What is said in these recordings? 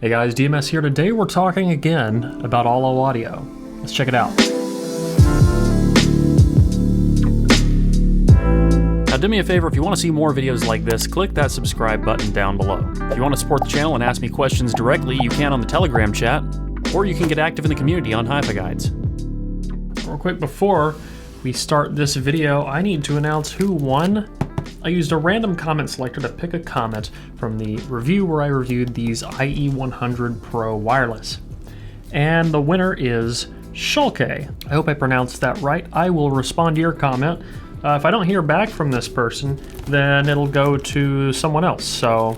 Hey guys, DMS here. Today we're talking again about Ollo audio. Let's check it out. Now do me a favor, if you want to see more videos like this, click that subscribe button down below. If you want to support the channel and ask me questions directly, you can on the Telegram chat, or you can get active in the community on Hi-Fi Guides. Real quick, before we start this video, I need to announce who won. I used a random comment selector to pick a comment from the review where I reviewed these IE100 Pro wireless. And the winner is Shulke. I hope I pronounced that right. I will respond to your comment. If I don't hear back from this person, then it'll go to someone else. So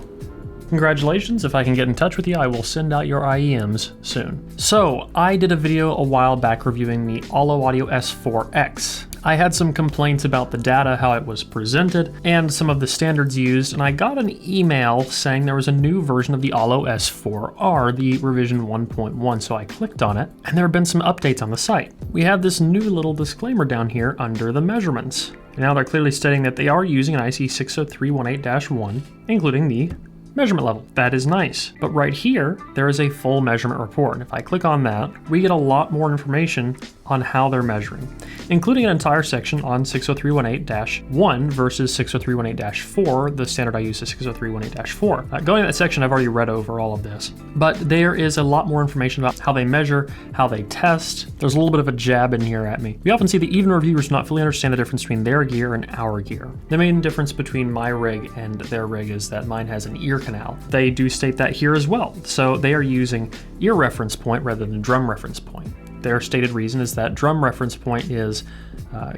congratulations. If I can get in touch with you, I will send out your IEMs soon. So I did a video a while back reviewing the Ollo Audio S4X. I had some complaints about the data, how it was presented, and some of the standards used, and I got an email saying there was a new version of the Ollo S4R, the revision 1.1, so I clicked on it, and there have been some updates on the site. We have this new little disclaimer down here under the measurements. Now they're clearly stating that they are using an IC 60318-1, including the measurement level. That is nice. But right here, there is a full measurement report. And if I click on that, we get a lot more information on how they're measuring, including an entire section on 60318-1 versus 60318-4. The standard I use is 60318-4. Going to that section, I've already read over all of this. But there is a lot more information about how they measure, how they test. There's a little bit of a jab in here at me. We often see that even reviewers not fully understand the difference between their gear and our gear. The main difference between my rig and their rig is that mine has an ear canal. They do state that here as well. So they are using ear reference point rather than drum reference point. Their stated reason is that drum reference point is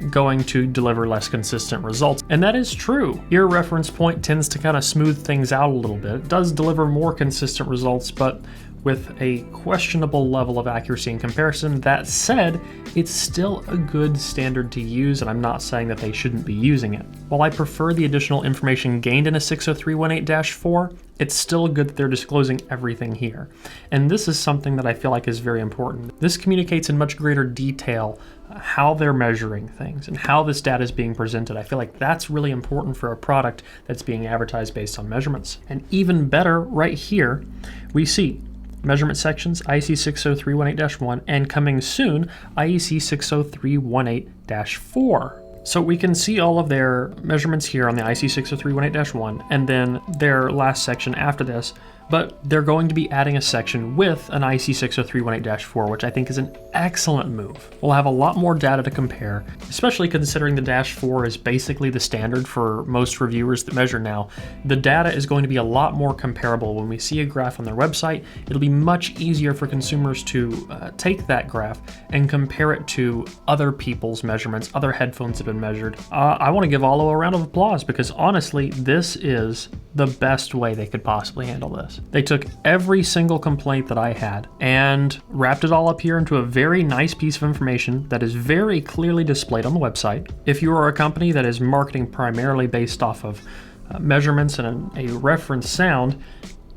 going to deliver less consistent results. And that is true. Ear reference point tends to kind of smooth things out a little bit. It does deliver more consistent results, but with a questionable level of accuracy in comparison. That said, it's still a good standard to use, and I'm not saying that they shouldn't be using it. While I prefer the additional information gained in a 60318-4, it's still good that they're disclosing everything here. And this is something that I feel like is very important. This communicates in much greater detail how they're measuring things and how this data is being presented. I feel like that's really important for a product that's being advertised based on measurements. And even better, right here, we see measurement sections, IEC 60318-1, and coming soon, IEC 60318-4. So we can see all of their measurements here on the IEC 60318-1, and then their last section after this, but they're going to be adding a section with an IEC 60318-4, which I think is an excellent move. We'll have a lot more data to compare, especially considering the -4 is basically the standard for most reviewers that measure now. The data is going to be a lot more comparable. When we see a graph on their website, it'll be much easier for consumers to take that graph and compare it to other people's measurements, other headphones that have been measured. I want to give Ollo a round of applause because honestly, this is the best way they could possibly handle this. They took every single complaint that I had and wrapped it all up here into a very nice piece of information that is very clearly displayed on the website. If you are a company that is marketing primarily based off of measurements and a reference sound,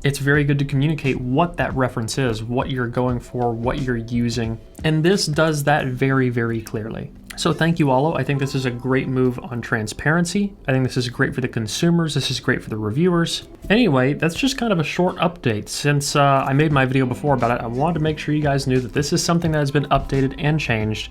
it's very good to communicate what that reference is, what you're going for, what you're using, and this does that very, very clearly. So thank you, Ollo. I think this is a great move on transparency. I think this is great for the consumers. This is great for the reviewers. Anyway, that's just kind of a short update. Since I made my video before about it, I wanted to make sure you guys knew that this is something that has been updated and changed.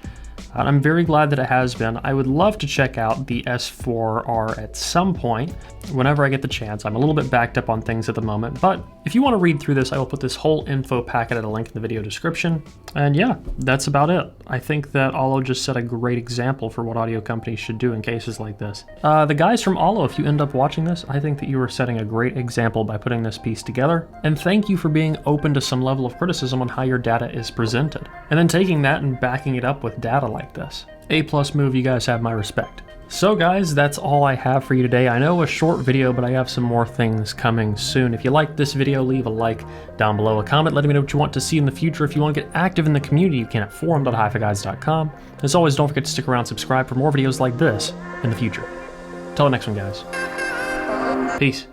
I'm very glad that it has been. I would love to check out the S4R at some point, whenever I get the chance. I'm a little bit backed up on things at the moment, but if you want to read through this, I will put this whole info packet at a link in the video description. And yeah, that's about it. I think that Ollo just set a great example for what audio companies should do in cases like this. The guys from Ollo, if you end up watching this, I think that you are setting a great example by putting this piece together. And thank you for being open to some level of criticism on how your data is presented, and then taking that and backing it up with data like this. A+ move, you guys have my respect. So guys, that's all I have for you today. I know a short video, but I have some more things coming soon. If you liked this video, leave a like down below, a comment letting me know what you want to see in the future. If you want to get active in the community, you can at forum.hifiguides.com. As always, don't forget to stick around and subscribe for more videos like this in the future. Till the next one, guys. Peace.